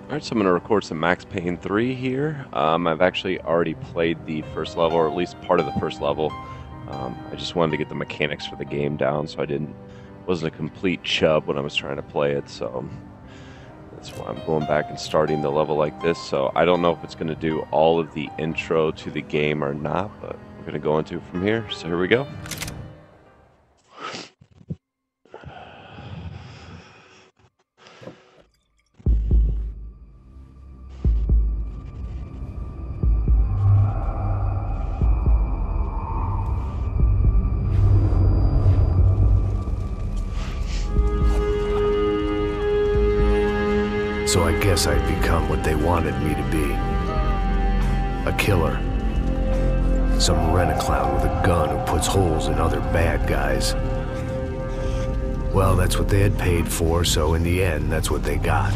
Alright, so I'm going to record some Max Payne 3 here. I've actually already played the first level, or at least part of the first level. I just wanted to get the mechanics for the game down, so wasn't a complete chub when I was trying to play it, so that's why I'm going back and starting the level like this. So I don't know if it's going to do all of the intro to the game or not, but we're going to go into it from here. So here we go. So I guess I'd become what they wanted me to be. A killer. Some rent-a-clown with a gun who puts holes in other bad guys. Well, that's what they had paid for, so in the end, that's what they got.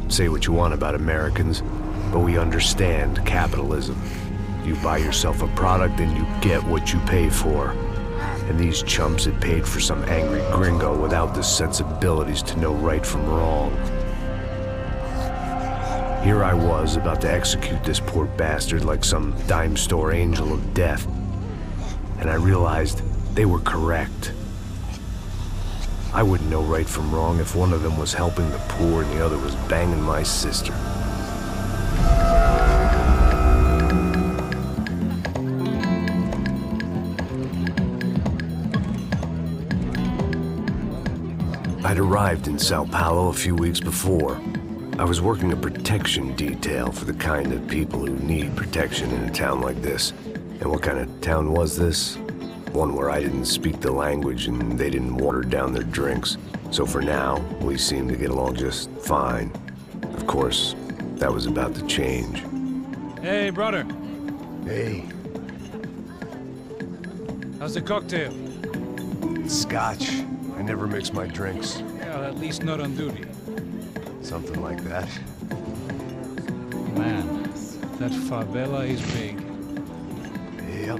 Say what you want about Americans, but we understand capitalism. You buy yourself a product and you get what you pay for. And these chumps had paid for some angry gringo without the sensibilities to know right from wrong. Here I was, about to execute this poor bastard like some dime store angel of death. And I realized they were correct. I wouldn't know right from wrong if one of them was helping the poor and the other was banging my sister. I'd arrived in Sao Paulo a few weeks before. I was working a protection detail for the kind of people who need protection in a town like this. And what kind of town was this? One where I didn't speak the language and they didn't water down their drinks. So for now, we seemed to get along just fine. Of course, that was about to change. Hey, brother. Hey. How's the cocktail? Scotch. I never mix my drinks. Well, at least not on duty. Something like that. Man, that favela is big. Yep.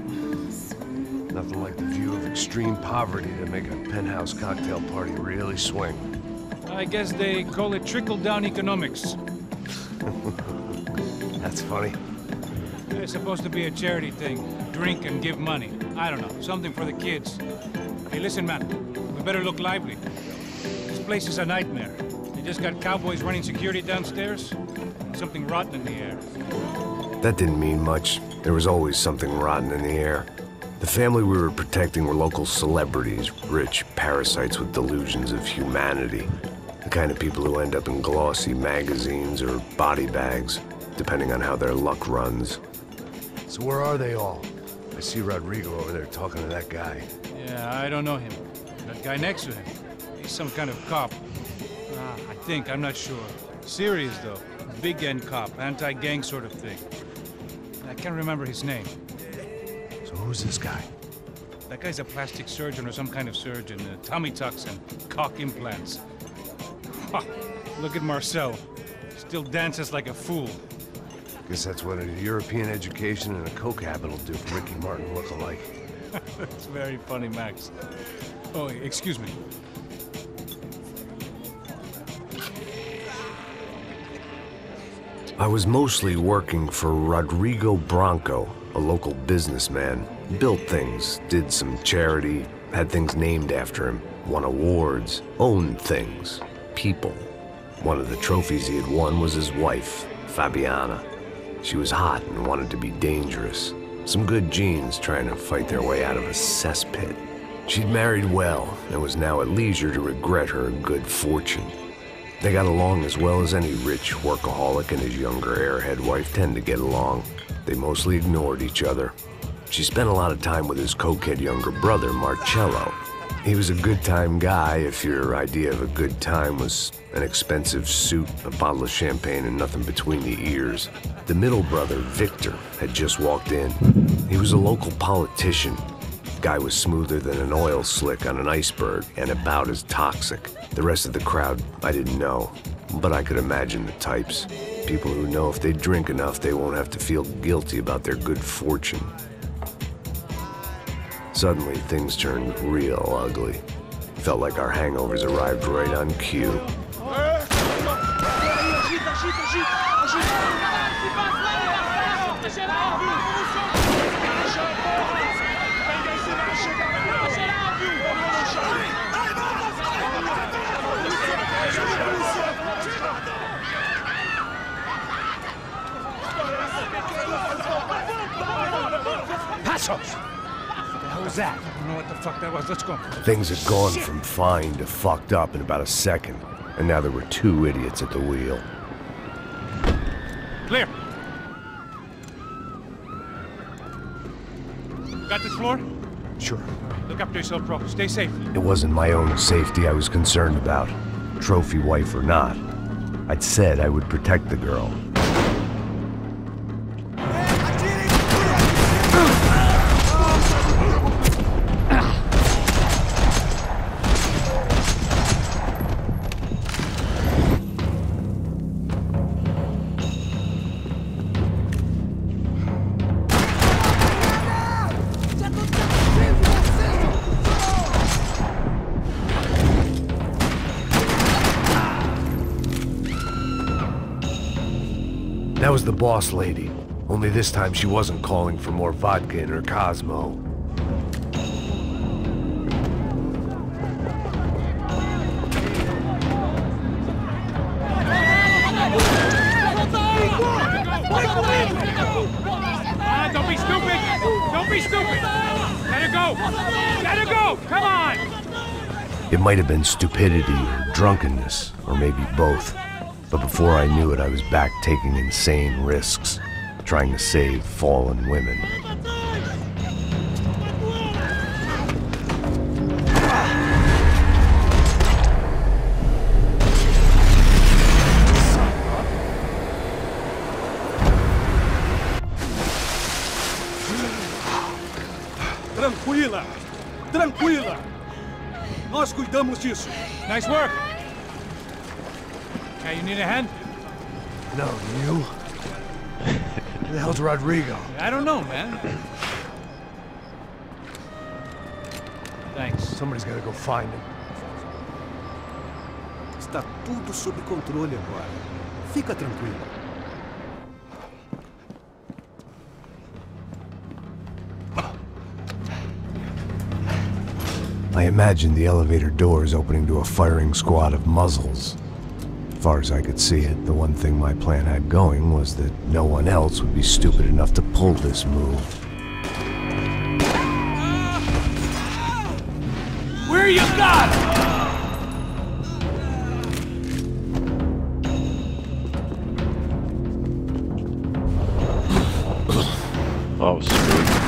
Nothing like the view of extreme poverty to make a penthouse cocktail party really swing. I guess they call it trickle-down economics. That's funny. It's supposed to be a charity thing. Drink and give money. I don't know, something for the kids. Hey, listen, man. We better look lively. This place is a nightmare. They just got cowboys running security downstairs. Something rotten in the air. That didn't mean much. There was always something rotten in the air. The family we were protecting were local celebrities, rich parasites with delusions of humanity. The kind of people who end up in glossy magazines or body bags, depending on how their luck runs. So where are they all? I see Rodrigo over there talking to that guy. Yeah, I don't know him. That guy next to him. He's some kind of cop. I'm not sure. Serious, though. Big end cop, anti-gang sort of thing. I can't remember his name. So who's this guy? That guy's a plastic surgeon or some kind of surgeon. Tummy tucks and cock implants. Ha! Look at Marcel. Still dances like a fool. Guess that's what a European education and a coke habit will do for Ricky Martin look-alike. That's very funny, Max. Oh, excuse me. I was mostly working for Rodrigo Branco, a local businessman. Built things, did some charity, had things named after him, won awards, owned things, people. One of the trophies he had won was his wife, Fabiana. She was hot and wanted to be dangerous. Some good genes trying to fight their way out of a cesspit. She'd married well and was now at leisure to regret her good fortune. They got along as well as any rich workaholic and his younger airhead wife tend to get along. They mostly ignored each other. She spent a lot of time with his cokehead younger brother, Marcello. He was a good-time guy if your idea of a good time was an expensive suit, a bottle of champagne, and nothing between the ears. The middle brother, Victor, had just walked in. He was a local politician. Guy was smoother than an oil slick on an iceberg and about as toxic. The rest of the crowd, I didn't know, but I could imagine the types. People who know if they drink enough, they won't have to feel guilty about their good fortune. Suddenly, things turned real ugly. Felt like our hangovers arrived right on cue. What the hell was that? I don't know what the fuck that was. Let's go. Things had gone from fine to fucked up in about a second, and now there were two idiots at the wheel. Clear. Got this floor? Sure. Look after yourself, bro. Stay safe. It wasn't my own safety I was concerned about, trophy wife or not. I'd said I would protect the girl. That was the boss lady. Only this time she wasn't calling for more vodka in her Cosmo. Don't be stupid! Don't be stupid! Let her go! Let her go! Come on! It might have been stupidity or drunkenness, or maybe both. But before I knew it, I was back taking insane risks, trying to save fallen women. Tranquila! Tranquila! Nós cuidamos disso. Nice work! Hey, you need a hand? No, you? Who the hell's Rodrigo? I don't know, man. Thanks. Somebody's gotta go find him. Está tudo sob controle agora. Fica tranquilo. I imagined the elevator doors opening to a firing squad of muzzles. As far as I could see it, the one thing my plan had going was that no one else would be stupid enough to pull this move. Where you got? Oh, sweet.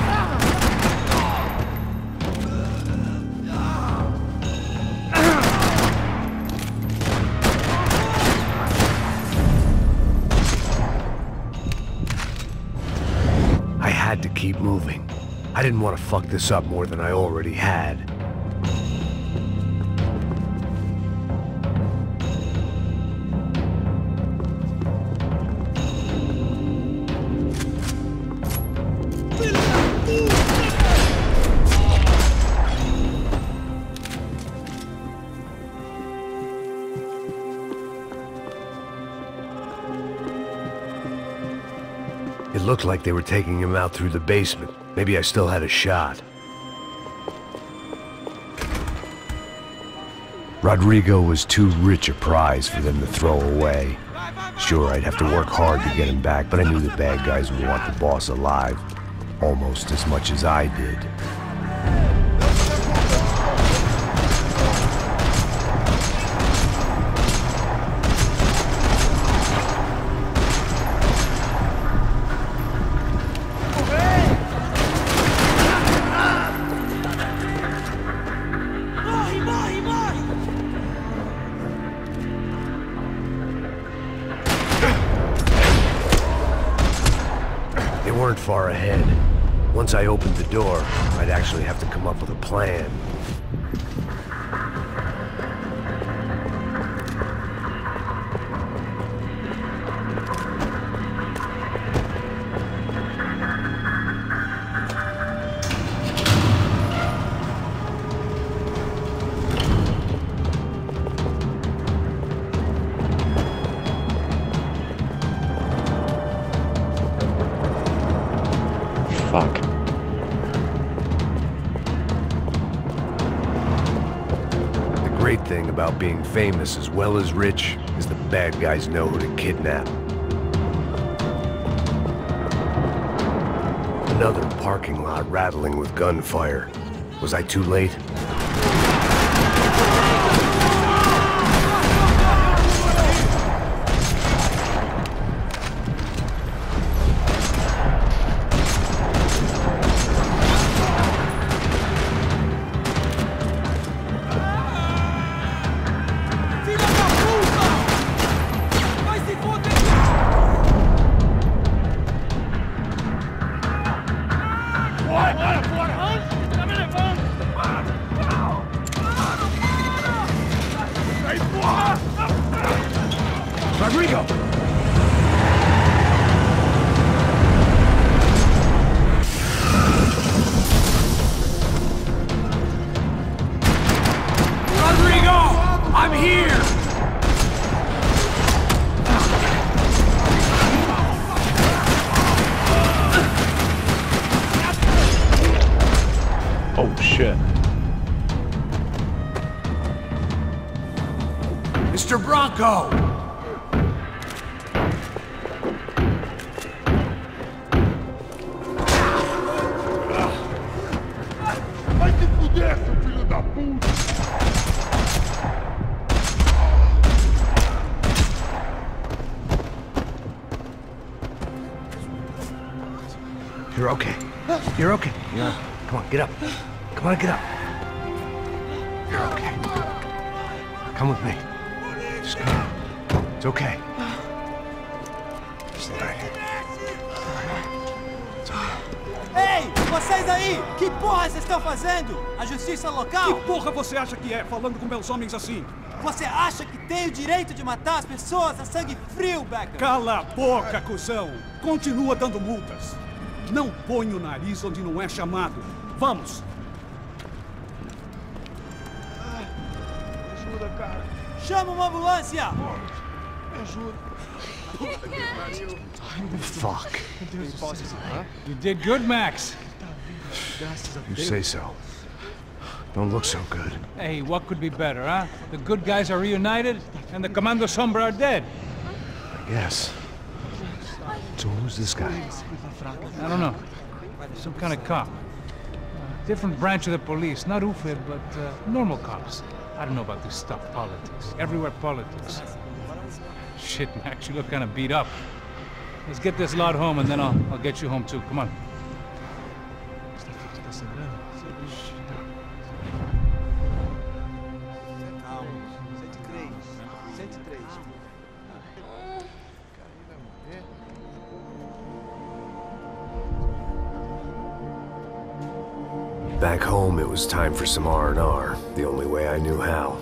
I had to keep moving. I didn't want to fuck this up more than I already had. It looked like they were taking him out through the basement. Maybe I still had a shot. Rodrigo was too rich a prize for them to throw away. Sure, I'd have to work hard to get him back, but I knew the bad guys would want the boss alive. Almost as much as I did. They weren't far ahead. Once I opened the door, I'd actually have to come up with a plan. Fuck. The great thing about being famous as well as rich is the bad guys know who to kidnap. Another parking lot rattling with gunfire. Was I too late? Rodrigo! Rodrigo! I'm here! Oh shit. Mr. Bronco! Vai se fuder, seu filho da puta! You're okay. You're okay. Yeah. Come on, get up. Come on, get up. You're okay. Come with me. Just come. It's okay. It's all right. It's okay. Ei, vocês aí! Que porra vocês estão fazendo? A justiça local? Que porra você acha que é, falando com meus homens assim? Você acha que tem o direito de matar as pessoas a sangue frio, Becker? Cala a boca, cuzão! Continua dando multas. Não põe o nariz onde não é chamado. Vamos! Me ajuda, cara. Chama uma ambulância! Me ajuda. Puta que pariu. Fuck. You did good, Max. You say so. Don't look so good. Hey, what could be better, huh? The good guys are reunited, and the Commando Sombra are dead. I guess. So who's this guy? I don't know. Some kind of cop. Different branch of the police. Not UFED, but normal cops. I don't know about this stuff, politics. Everywhere politics. Shit, Max, you look kind of beat up. Let's get this lot home, and then I'll get you home too. Come on. Calma. 103. 103. Back home, it was time for some R&R, the only way I knew how.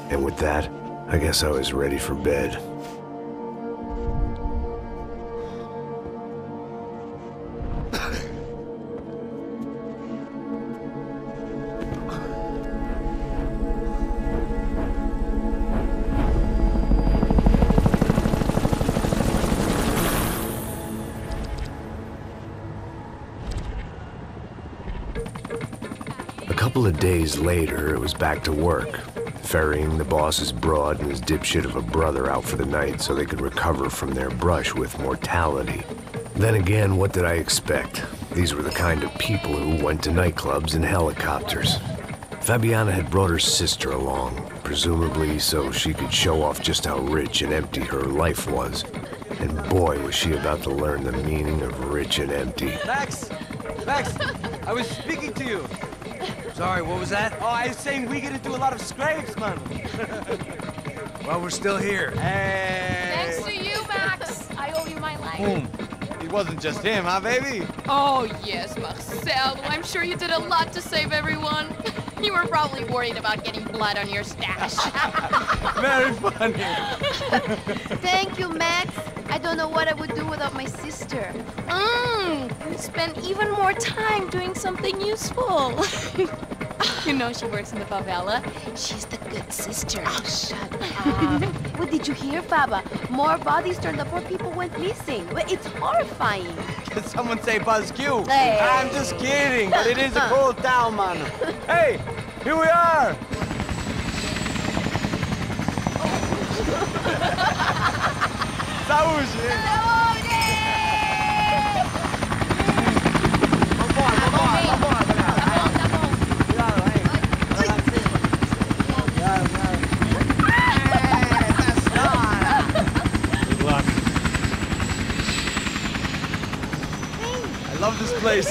And with that, I guess I was ready for bed. A couple of days later, it was back to work. Ferrying the boss's broad and his dipshit of a brother out for the night so they could recover from their brush with mortality. Then again, what did I expect? These were the kind of people who went to nightclubs in helicopters. Fabiana had brought her sister along, presumably so she could show off just how rich and empty her life was. And boy, was she about to learn the meaning of rich and empty. Max! Max! I was speaking to you! Sorry, what was that? Oh, I was saying we gotta do a lot of scrapes, man. Well, we're still here. Hey! Thanks to you, Max. I owe you my life. Boom. It wasn't just him, huh, baby? Oh, yes, Marcel. I'm sure you did a lot to save everyone. You were probably worried about getting blood on your stash. Very funny. Thank you, Max. I don't know what I would do without my sister. Spend even more time doing something useful. You know she works in the favela. She's the good sister. Oh, shut up. What did you hear, Baba? More bodies turned up, more people went missing. It's horrifying. Did someone say Buzz Q? Hey. I'm just kidding, but it is a cool town, man. Hey, here we are. Saúde! I love this place.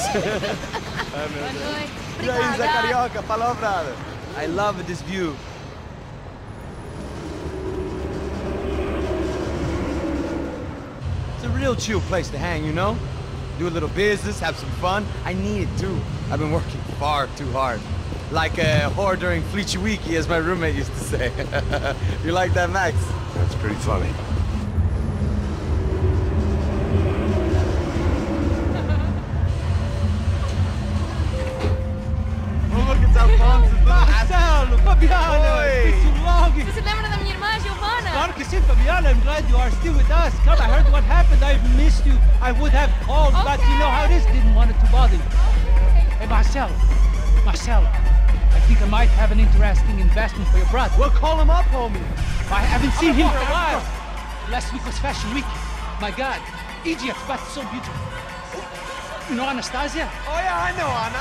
Carioca, palavra. I love this view. It's a real chill place to hang, you know? Do a little business, have some fun. I need it too. I've been working far too hard. Like a whore during Fleechy Weeky, as my roommate used to say. You like that, Max? That's pretty funny. Marcelo, Fabiana, it's been too long. Você se lembra da minha irmã, Giovanna? Claro que sim, Fabiana. I'm glad you are still with us. Come, I heard what happened. I've missed you. I would have called, but you know how it is. Didn't want it to bother you. Hey, Marcelo, I think I might have an interesting investment for your brother. Well, call him up, homie. I haven't seen him for a while. Last week was Fashion Week. My God, Egypt, but so beautiful. You know Anastasia? Oh yeah, I know Anna.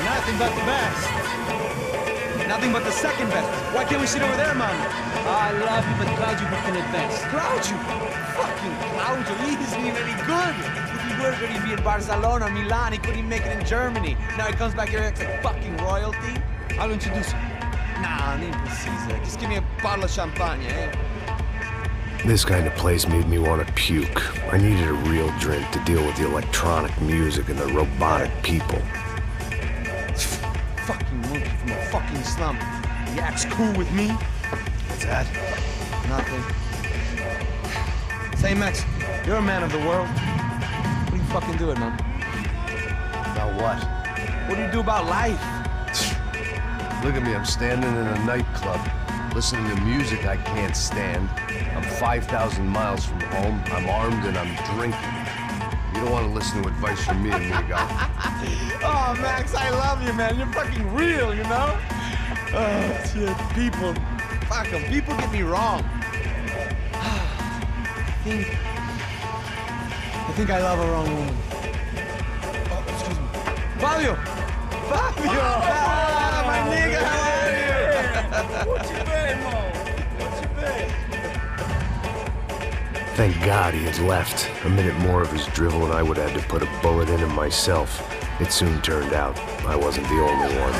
Nothing but the best. Nothing but the second best. Why can't we sit over there, man? I love you, but Claudio booked it best. Claudio? Fucking Claudio, he isn't even any good. If he were good, he'd be in Barcelona, Milan, he couldn't make it in Germany. Now he comes back here and acts like fucking royalty. I'll introduce you. Nah, nem precisa. Just give me a bottle of champagne, eh? This kind of place made me want to puke. I needed a real drink to deal with the electronic music and the robotic people. Fucking monkey from a fucking slum. He acts cool with me. What's that? Nothing. Say, Max, you're a man of the world. What are you fucking doing, man? About what? What do you do about life? Look at me, I'm standing in a nightclub, listening to music I can't stand. I'm 5,000 miles from home, I'm armed and I'm drinking. You don't want to listen to advice from me, amigo. Oh, Max, I love you, man. You're fucking real, you know? Oh, shit. People. Fuck them. People get me wrong. I think I love a wrong woman. Oh, excuse me. Fabio! Fabio! Ah, my nigga, how are you? What you been, Mo? What you been? Thank God he had left. A minute more of his drivel and I would have had to put a bullet in him myself. It soon turned out I wasn't the only one.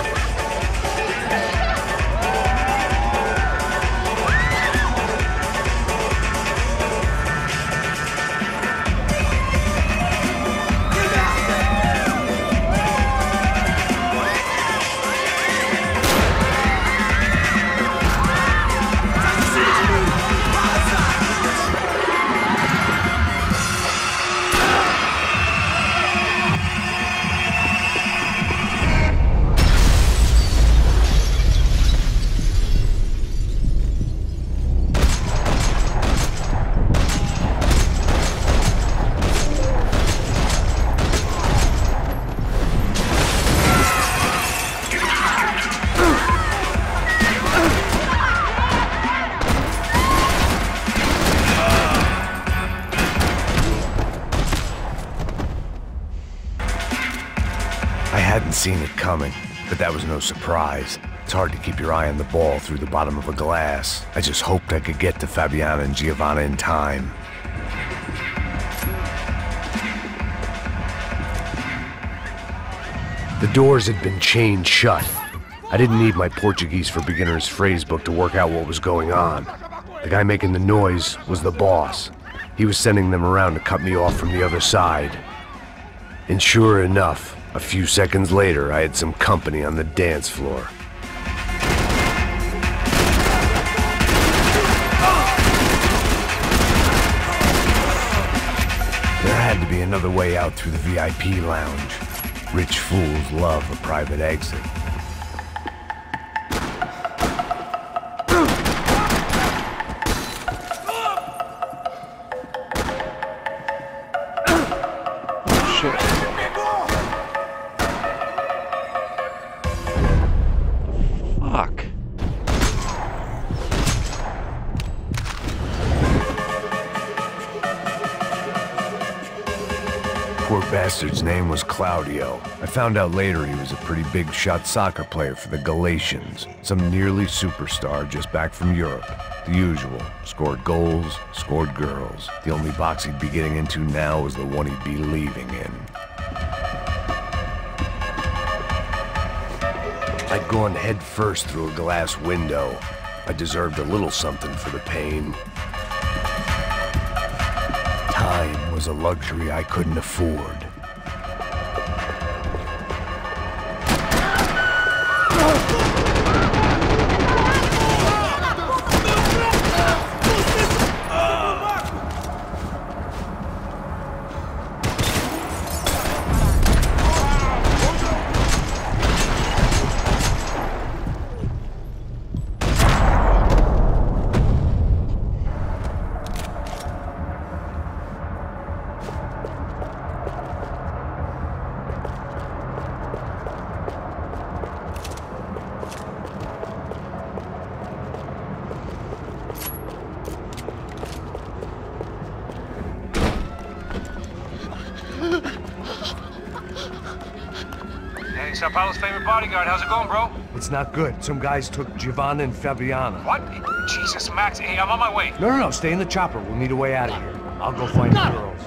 hadn't seen it coming, but that was no surprise. It's hard to keep your eye on the ball through the bottom of a glass. I just hoped I could get to Fabiana and Giovanna in time. The doors had been chained shut. I didn't need my Portuguese for Beginners phrase book to work out what was going on. The guy making the noise was the boss. He was sending them around to cut me off from the other side. And sure enough, a few seconds later, I had some company on the dance floor. There had to be another way out through the VIP lounge. Rich fools love a private exit. Fuck. Poor bastard's name was Claudio. I found out later he was a pretty big shot soccer player for the Galatians. Some nearly superstar just back from Europe. The usual. Scored goals, scored girls. The only box he'd be getting into now was the one he'd be leaving in. I'd gone head first through a glass window. I deserved a little something for the pain. Time was a luxury I couldn't afford. Hey, Sao Paulo's favorite bodyguard. How's it going, bro? It's not good. Some guys took Giovanna and Fabiana. What? Jesus, Max. Hey, I'm on my way. No, stay in the chopper. We'll need a way out of here. I'll go find the girls.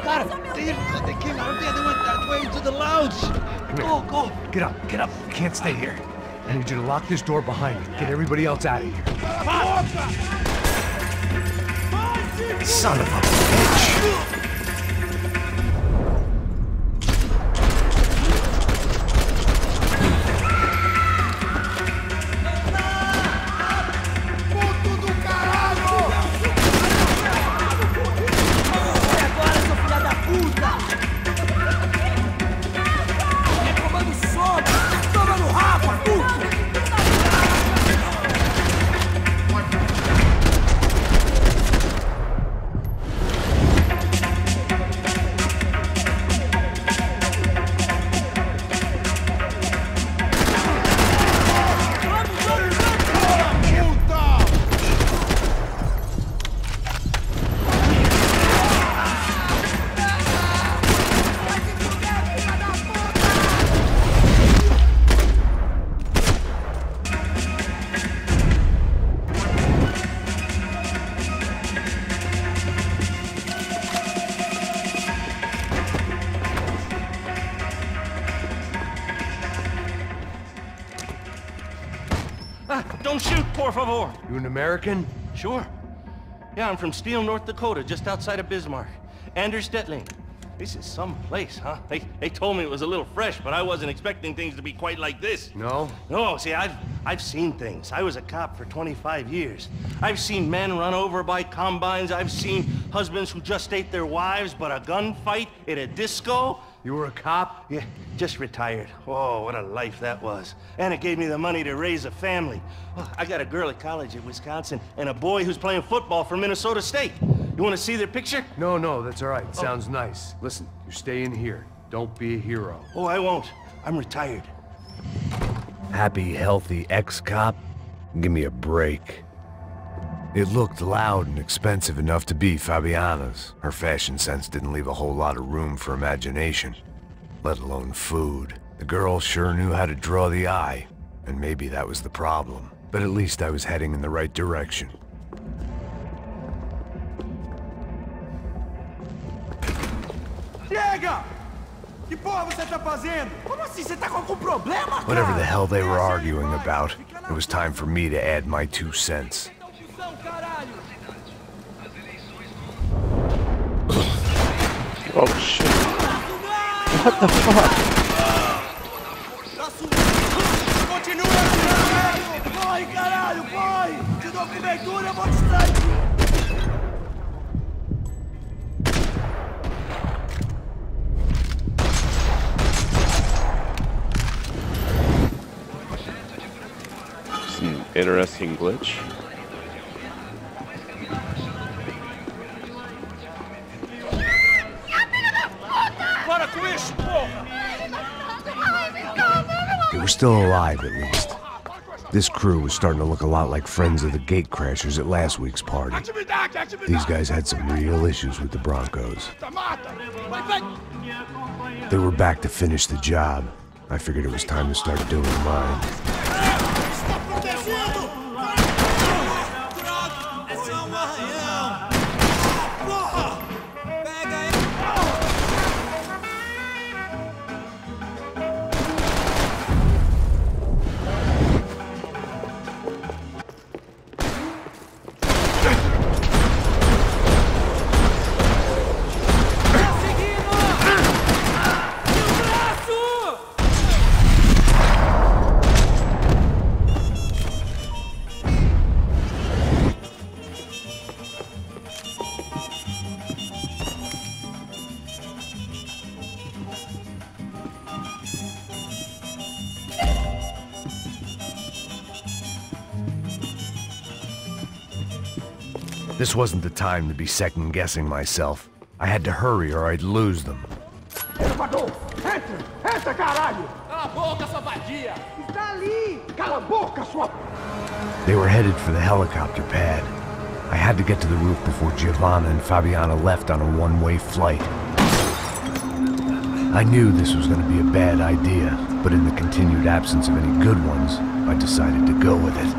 Got it. They came out there. They went that way into the lounge. Come here. Go. Get up. You can't stay here. I need you to lock this door behind you. Get everybody else out of here. Son of a bitch! Don't shoot, por favor. You an American? Sure. Yeah, I'm from Steele, North Dakota, just outside of Bismarck. Anders Detling. This is some place, huh? They told me it was a little fresh, but I wasn't expecting things to be quite like this. No? No, see, I've seen things. I was a cop for 25 years. I've seen men run over by combines. I've seen husbands who just ate their wives, but a gunfight at a disco. You were a cop? Yeah, just retired. Oh, what a life that was. And it gave me the money to raise a family. Oh, I got a girl at college at Wisconsin and a boy who's playing football for Minnesota State. You want to see their picture? No, that's all right. It sounds nice. Listen, you're staying here. Don't be a hero. Oh, I won't. I'm retired. Happy, healthy ex-cop? Give me a break. It looked loud and expensive enough to be Fabiana's. Her fashion sense didn't leave a whole lot of room for imagination, let alone food. The girl sure knew how to draw the eye, and maybe that was the problem. But at least I was heading in the right direction. Chega! Que porra você tá fazendo? Como assim? Você tá com algum problema, cara? Whatever the hell they were arguing about, it was time for me to add my 2 cents. Oh shit. What the fuck? Continua assim, corre, caralho, corre! Te dou cobertura, eu vou te extrair! Interesting glitch. They were still alive, at least. This crew was starting to look a lot like friends of the gatecrashers at last week's party. These guys had some real issues with the Broncos. They were back to finish the job. I figured it was time to start doing mine. This wasn't the time to be second-guessing myself. I had to hurry or I'd lose them. Entra, caralho! Cala a boca, sua vadia! Está ali! Cala a boca, sua... They were headed for the helicopter pad. I had to get to the roof before Giovanna and Fabiana left on a one-way flight. I knew this was going to be a bad idea, but in the continued absence of any good ones, I decided to go with it.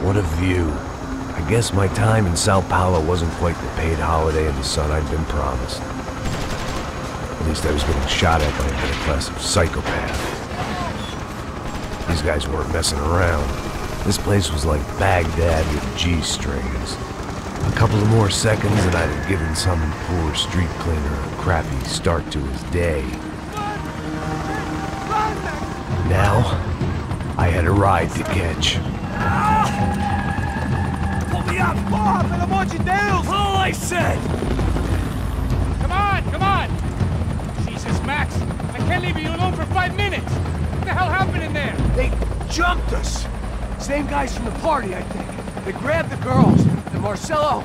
What a view. I guess my time in Sao Paulo wasn't quite the paid holiday in the sun I'd been promised. At least I was getting shot at by a middle-class of psychopaths. These guys weren't messing around. This place was like Baghdad with G-strings. A couple of more seconds and I'd have given some poor street cleaner a crappy start to his day. Now, I had a ride to catch. Pull me up, porra, pelo amor de Deus! All I said! Come on! Jesus, Max, I can't leave you alone for 5 minutes! What the hell happened in there? They jumped us! Same guys from the party, I think. They grabbed the girls, and Marcelo,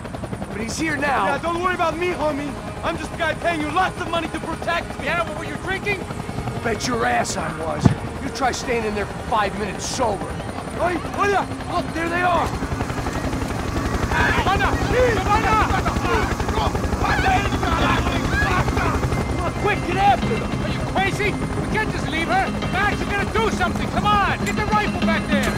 but he's here now. Yeah, don't worry about me, homie. I'm just the guy paying you lots of money to protect me. Yeah, but were you drinking? Bet your ass I was. You try staying in there for 5 minutes sober. Hey, look, there they are! Come on, quick, get after them! Are you crazy? We can't just leave her! Max, you gotta do something! Come on! Get the rifle back there!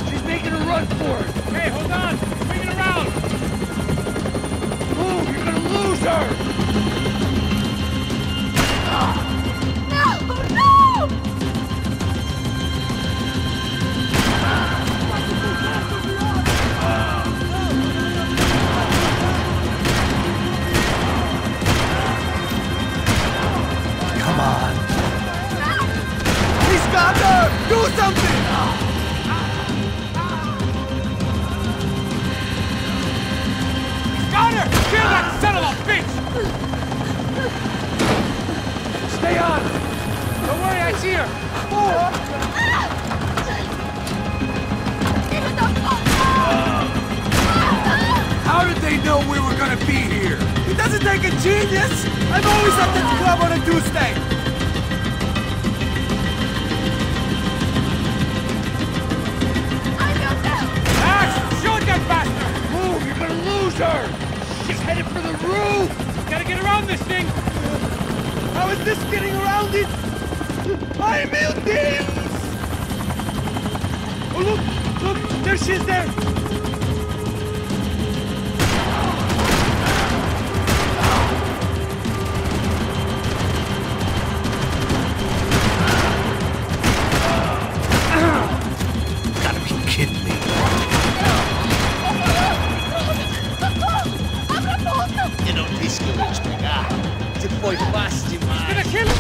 She's making a run for it! Hey, hold on! Swing it around! Move! You're gonna lose her! Do something! Got her! Kill that son of a bitch! Stay on! Don't worry, I see her! How did they know we were gonna be here? It doesn't Doesn't take a genius! I'm always at this club on a Tuesday! Max! Shoot that bastard! Move, you're gonna lose her! She's headed for the roof! Gotta get around this thing! How is this getting around it? Ay, meu Deus! Oh, look! There she is there! Gotta be kidding me. Eu não disse que eu ia te pegar. Você foi fácil demais. Gonna kill him!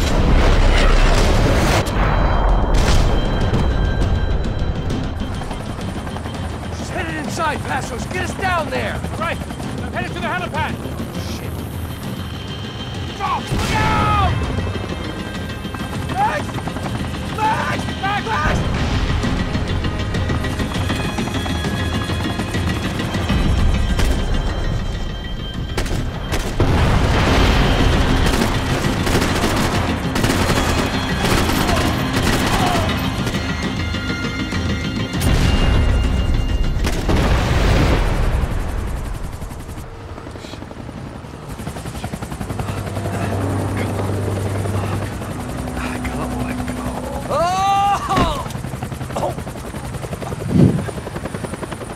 She's headed inside, Passos! Get us down there! Right, I'm headed to the helipad. Shit. Stop! Look out! Max! Max! Max! Max!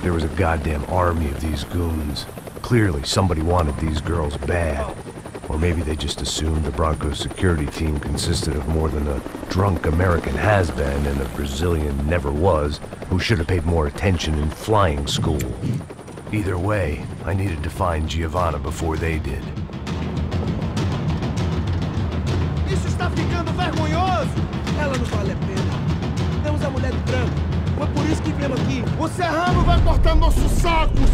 There was a goddamn army of these goons. Clearly, somebody wanted these girls bad. Or maybe they just assumed the Broncos security team consisted of more than a drunk American has-been and a Brazilian never-was who should have paid more attention in flying school. Either way, I needed to find Giovanna before they did. Isso está ficando vergonhoso! Ela não vale a pena. Temos a mulher do branco. Foi por isso que viemos aqui. O Serrano vai cortar nossos sacos!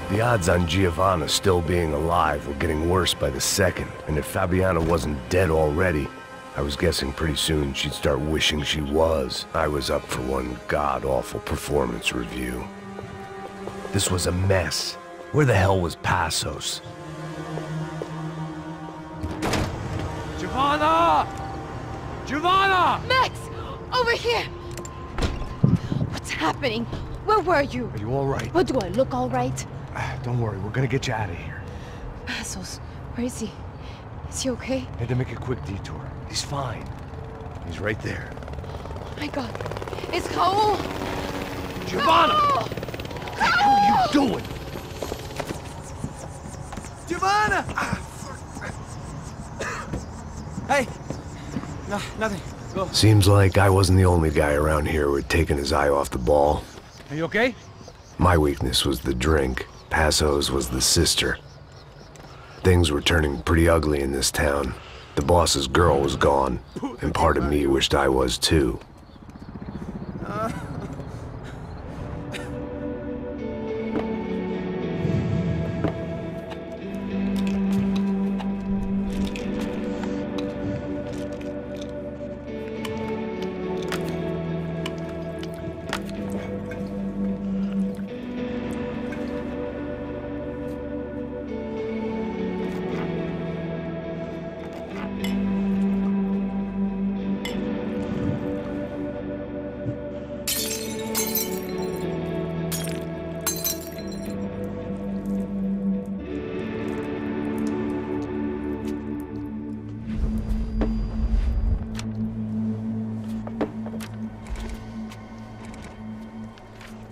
The odds on Giovanna still being alive were getting worse by the second, and if Fabiana wasn't dead already, I was guessing pretty soon she'd start wishing she was. I was up for one god-awful performance review. This was a mess. Where the hell was Passos? Giovanna! Giovanna! Max! Over here! What's happening? Where were you? Are you all right? What, do I look all right? Don't worry, we're gonna get you out of here. Passos, where is he? Is he okay? Had to make a quick detour. He's fine. He's right there. my God. It's Raul. Giovanna! Raul! What are you doing? Giovanna! Hey! No, nothing. Go. Seems like I wasn't the only guy around here who had taken his eye off the ball. Are you okay? My weakness was the drink. Passo's was the sister. Things were turning pretty ugly in this town. The boss's girl was gone, and part of me wished I was too.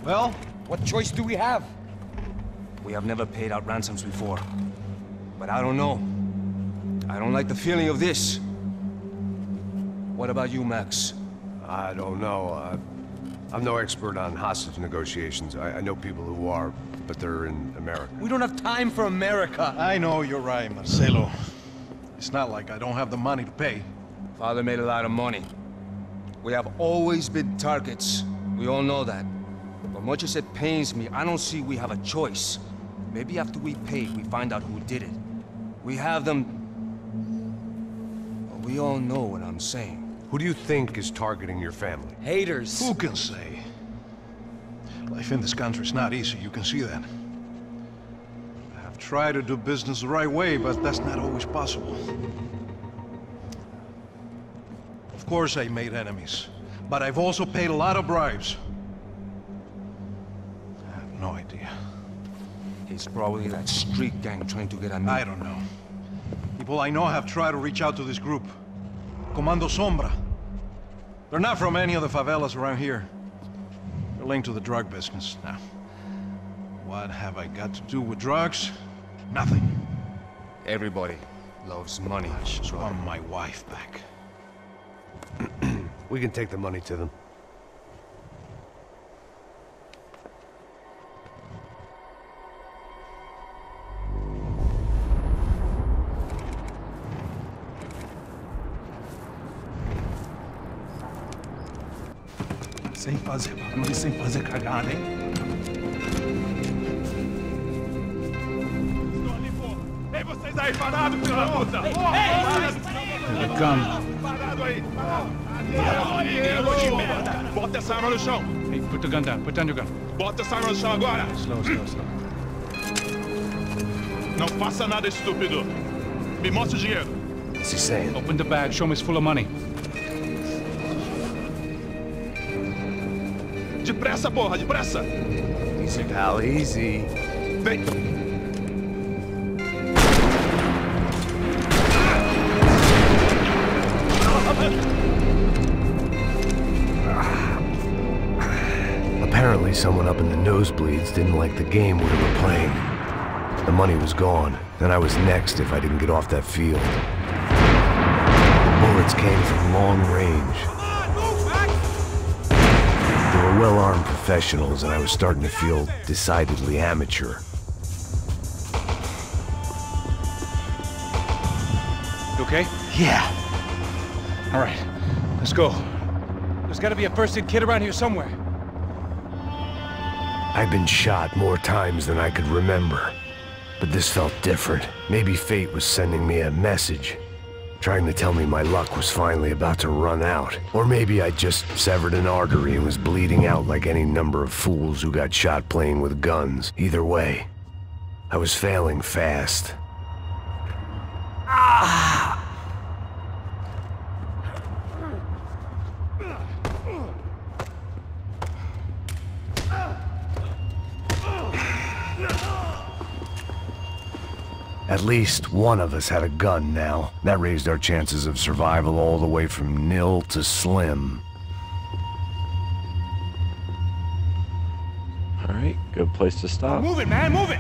Well, what choice do we have? We have never paid out ransoms before. But I don't know. I don't like the feeling of this. What about you, Max? I don't know. I'm no expert on hostage negotiations. I know people who are, but they're in America. We don't have time for America. I know you're right, Marcelo. It's not like I don't have the money to pay. Father made a lot of money. We have always been targets. We all know that. But much as it pains me, I don't see we have a choice. Maybe after we pay, we find out who did it. We have them... Well, we all know what I'm saying. Who do you think is targeting your family? Haters. Who can say? Life in this country is not easy, you can see that. I have tried to do business the right way, but that's not always possible. Of course I made enemies, but I've also paid a lot of bribes. I have no idea. It's probably that street gang trying to get at me. I don't know. People I know have tried to reach out to this group. Comando Sombra. They're not from any of the favelas around here. They're linked to the drug business. Now, what have I got to do with drugs? Nothing. Everybody loves money. I just want my wife back. We can take the money to them. Sem fazer barulho, sem fazer cagada, hein? Ei, vocês aí parados, filho da puta! Here they come. Parado aí! Bota essa arma no chão! Hey, put the gun down. Put down your gun. Bota essa arma no chão agora! Slow, slow, slow. Não faça nada, estúpido! Me mostra o dinheiro! What's he saying? Open the bag. Show me it's full of money. Depressa, porra! Depressa! Easy, pal, easy. Vem! Apparently someone up in the nosebleeds didn't like the game we were playing. The money was gone, and I was next if I didn't get off that field. The bullets came from long range. They were well-armed professionals, and I was starting to feel decidedly amateur. You okay? Yeah. All right, let's go. There's got to be a first-aid kit around here somewhere. I'd been shot more times than I could remember, but this felt different. Maybe fate was sending me a message, trying to tell me my luck was finally about to run out. Or maybe I just severed an artery and was bleeding out like any number of fools who got shot playing with guns. Either way, I was failing fast. At least one of us had a gun now. That raised our chances of survival all the way from nil to slim. All right, good place to stop. Move it, man, move it!